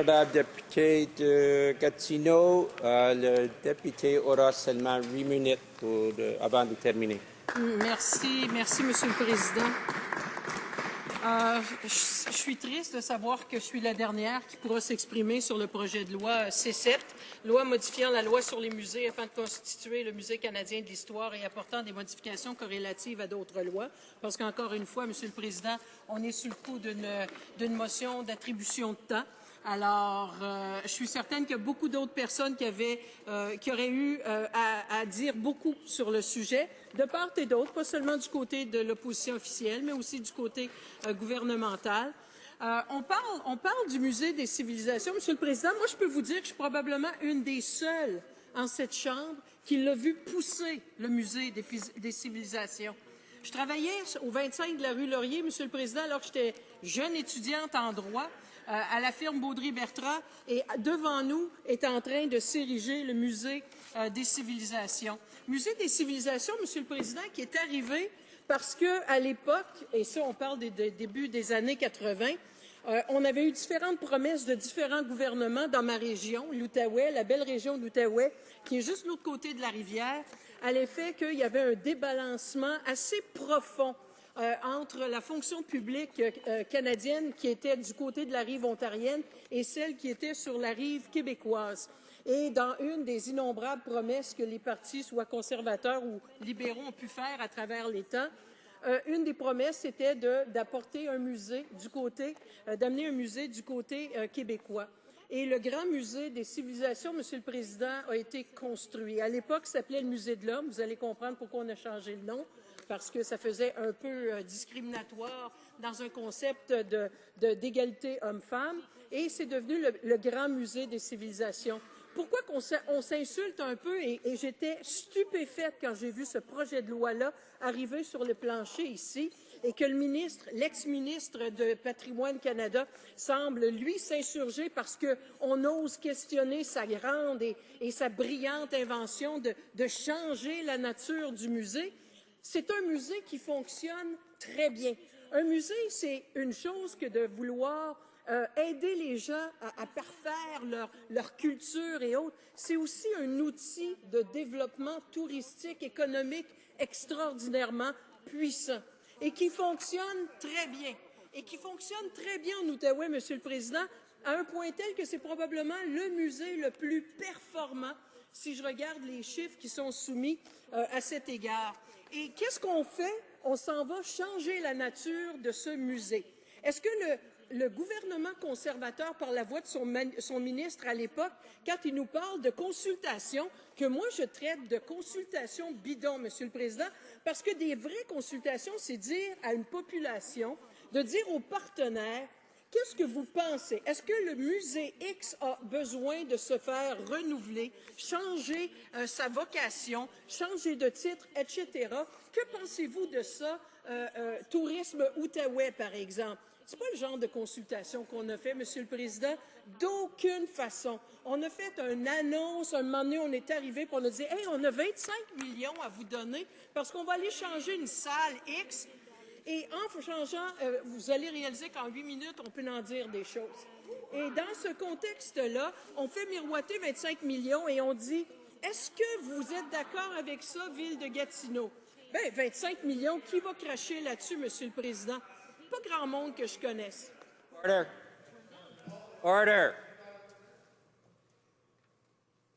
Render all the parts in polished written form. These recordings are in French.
La députée de Gatineau, le député aura seulement 8 minutes avant de terminer. Merci, Monsieur le Président. Je suis triste de savoir que je suis la dernière qui pourra s'exprimer sur le projet de loi C7, loi modifiant la loi sur les musées afin de constituer le Musée canadien de l'histoire et apportant des modifications corrélatives à d'autres lois. Parce qu'encore une fois, Monsieur le Président, on est sous le coup d'une motion d'attribution de temps. Alors, je suis certaine qu'il y a beaucoup d'autres personnes qui auraient eu à dire beaucoup sur le sujet, de part et d'autre, pas seulement du côté de l'opposition officielle, mais aussi du côté gouvernemental. On parle du Musée des civilisations. Monsieur le Président, moi, je peux vous dire que je suis probablement une des seules en cette Chambre qui l'a vu pousser le Musée des civilisations. Je travaillais au 25 de la rue Laurier, Monsieur le Président, alors que j'étais jeune étudiante en droit, à la firme Baudry-Bertrand, et devant nous est en train de s'ériger le Musée des civilisations. Musée des civilisations, Monsieur le Président, qui est arrivé parce qu'à l'époque, et ça on parle des débuts des années 80, on avait eu différentes promesses de différents gouvernements dans ma région, l'Outaouais, la belle région de l'Outaouais, qui est juste l'autre côté de la rivière, à l'effet qu'il y avait un débalancement assez profond entre la fonction publique canadienne qui était du côté de la rive ontarienne et celle qui était sur la rive québécoise. Et dans une des innombrables promesses que les partis, soit conservateurs ou libéraux, ont pu faire à travers les temps, une des promesses, c'était d'apporter un musée du côté, d'amener un musée du côté québécois. Et le Grand Musée des civilisations, Monsieur le Président, a été construit. À l'époque, ça s'appelait le Musée de l'Homme. Vous allez comprendre pourquoi on a changé le nom, parce que ça faisait un peu discriminatoire dans un concept d'égalité homme-femme. Et c'est devenu le Grand Musée des civilisations. Pourquoi on s'insulte un peu, et j'étais stupéfaite quand j'ai vu ce projet de loi-là arriver sur le plancher ici, et que le ministre, l'ex-ministre de Patrimoine Canada, semble, lui, s'insurger parce qu'on ose questionner sa grande et sa brillante invention de changer la nature du musée. C'est un musée qui fonctionne très bien. Un musée, c'est une chose que de vouloir aider les gens à parfaire leur culture et autres. C'est aussi un outil de développement touristique, économique extraordinairement puissant et qui fonctionne très bien. Et qui fonctionne très bien en Outaouais, Monsieur le Président, à un point tel que c'est probablement le musée le plus performant si je regarde les chiffres qui sont soumis à cet égard. Et qu'est-ce qu'on fait? On s'en va changer la nature de ce musée. Est-ce que le gouvernement conservateur, par la voix de son ministre à l'époque, quand il nous parle de consultation, que moi je traite de consultation bidon, Monsieur le Président, parce que des vraies consultations, c'est dire à une population, de dire aux partenaires, qu'est-ce que vous pensez? Est-ce que le musée X a besoin de se faire renouveler, changer sa vocation, changer de titre, etc.? Que pensez-vous de ça, tourisme outaouais, par exemple? Ce n'est pas le genre de consultation qu'on a fait, Monsieur le Président, d'aucune façon. On a fait une annonce, un moment donné, on est arrivé pour nous dire « Hey, on a 25 millions à vous donner parce qu'on va aller changer une salle X. » Et en changeant, vous allez réaliser qu'en 8 minutes, on peut en dire des choses. Et dans ce contexte-là, on fait miroiter 25 millions et on dit « Est-ce que vous êtes d'accord avec ça, Ville de Gatineau? » Bien, 25 millions, qui va cracher là-dessus, Monsieur le Président? Pas grand monde que je connaisse. Order. Order.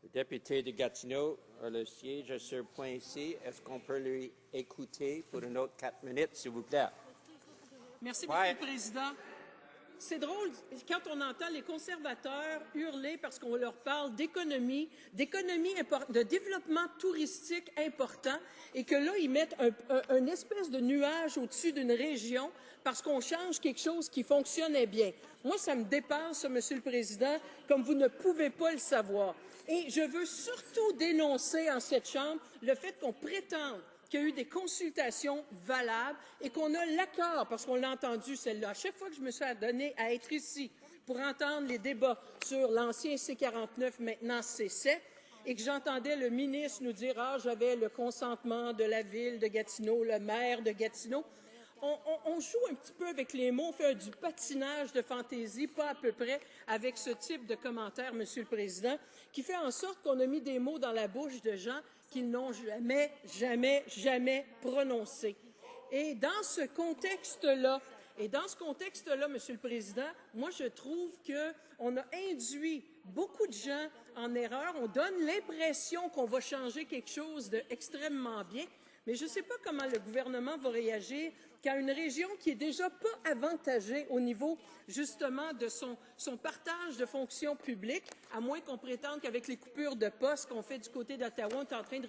Le député de Gatineau a le siège à ce point ici. Est-ce qu'on peut lui écouter pour une autre 4 minutes, s'il vous plaît? Merci, Monsieur le Président. C'est drôle quand on entend les conservateurs hurler parce qu'on leur parle d'économie, de développement touristique important, et que là, ils mettent un espèce de nuage au-dessus d'une région parce qu'on change quelque chose qui fonctionnait bien. Moi, ça me dépasse, Monsieur le Président, comme vous ne pouvez pas le savoir. Et je veux surtout dénoncer en cette Chambre le fait qu'on prétende qu'il y a eu des consultations valables et qu'on a l'accord, parce qu'on l'a entendu celle-là. À chaque fois que je me suis adonnée à être ici pour entendre les débats sur l'ancien C-49, maintenant C-7, et que j'entendais le ministre nous dire « Ah, j'avais le consentement de la Ville de Gatineau, le maire de Gatineau », on joue un petit peu avec les mots, on fait du patinage de fantaisie, pas à peu près, avec ce type de commentaire, Monsieur le Président, qui fait en sorte qu'on a mis des mots dans la bouche de gens qu'ils n'ont jamais, jamais, jamais prononcés. Et dans ce contexte-là, Monsieur le Président, moi, je trouve qu'on a induit beaucoup de gens en erreur. On donne l'impression qu'on va changer quelque chose d'extrêmement bien, mais je ne sais pas comment le gouvernement va réagir quand une région qui est déjà pas avantagée au niveau, justement, de son partage de fonctions publiques, à moins qu'on prétende qu'avec les coupures de postes qu'on fait du côté d'Ottawa, on est en train de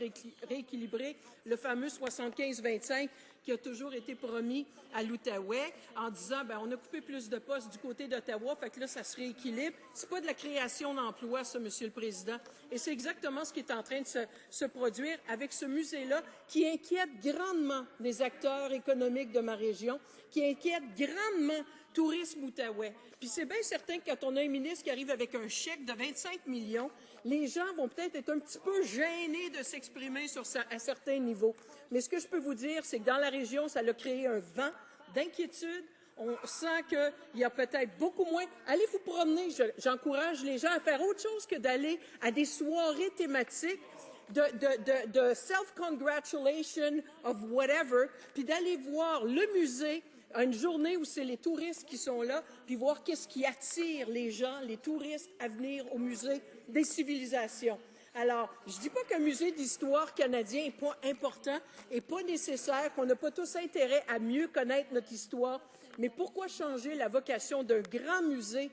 rééquilibrer le fameux 75-25 qui a toujours été promis à l'Outaouais, en disant, ben on a coupé plus de postes du côté d'Ottawa, fait que là, ça se rééquilibre. C'est pas de la création d'emplois, ça, Monsieur le Président. Et c'est exactement ce qui est en train de se produire avec ce musée-là, qui inquiète grandement les acteurs économiques de ma région, qui inquiète grandement Tourisme Outaouais. Puis c'est bien certain que quand on a un ministre qui arrive avec un chèque de 25 millions, les gens vont peut-être être un petit peu gênés de s'exprimer à certains niveaux. Mais ce que je peux vous dire, c'est que dans la région, ça a créé un vent d'inquiétude. On sent qu'il y a peut-être beaucoup moins. Allez vous promener. J'encourage les gens à faire autre chose que d'aller à des soirées thématiques de self-congratulation of whatever, puis d'aller voir le musée à une journée où c'est les touristes qui sont là, puis voir qu'est-ce qui attire les gens, les touristes, à venir au musée des civilisations. Alors, je ne dis pas qu'un musée d'histoire canadien n'est pas important et pas nécessaire, qu'on n'a pas tous intérêt à mieux connaître notre histoire, mais pourquoi changer la vocation d'un grand musée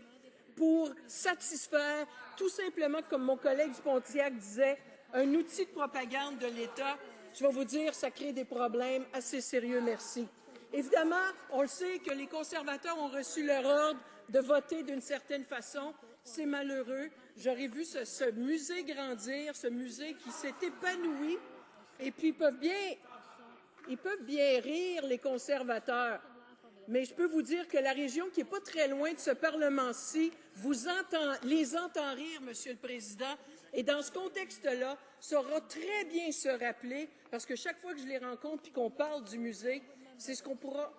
pour satisfaire, tout simplement, comme mon collègue du Pontiac disait, un outil de propagande de l'État? Je vais vous dire, ça crée des problèmes assez sérieux, merci. Évidemment, on le sait que les conservateurs ont reçu leur ordre de voter d'une certaine façon. C'est malheureux. J'aurais vu ce musée grandir, ce musée qui s'est épanoui. Et puis, ils peuvent bien rire, les conservateurs. Mais je peux vous dire que la région qui n'est pas très loin de ce Parlement-ci les entend rire, Monsieur le Président. Et dans ce contexte-là, saura très bien se rappeler, parce que chaque fois que je les rencontre et qu'on parle du musée, c'est ce qu'on pourra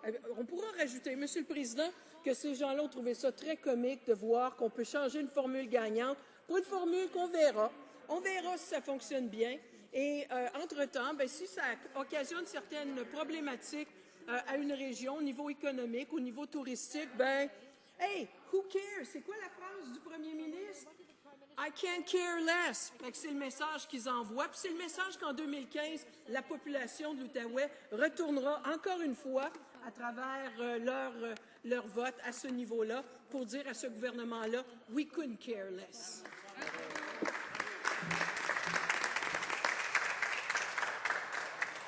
rajouter, Monsieur le Président, que ces gens-là ont trouvé ça très comique de voir qu'on peut changer une formule gagnante pour une formule qu'on verra. On verra si ça fonctionne bien. Et entre-temps, ben, si ça occasionne certaines problématiques à une région au niveau économique, au niveau touristique, ben, hey, who cares? C'est quoi la phrase du premier ministre? I can't care less. C'est le message qu'ils envoient. Puis c'est le message qu'en 2015, la population de l'Outaouais retournera encore une fois à travers leur vote à ce niveau-là pour dire à ce gouvernement-là, we couldn't care less.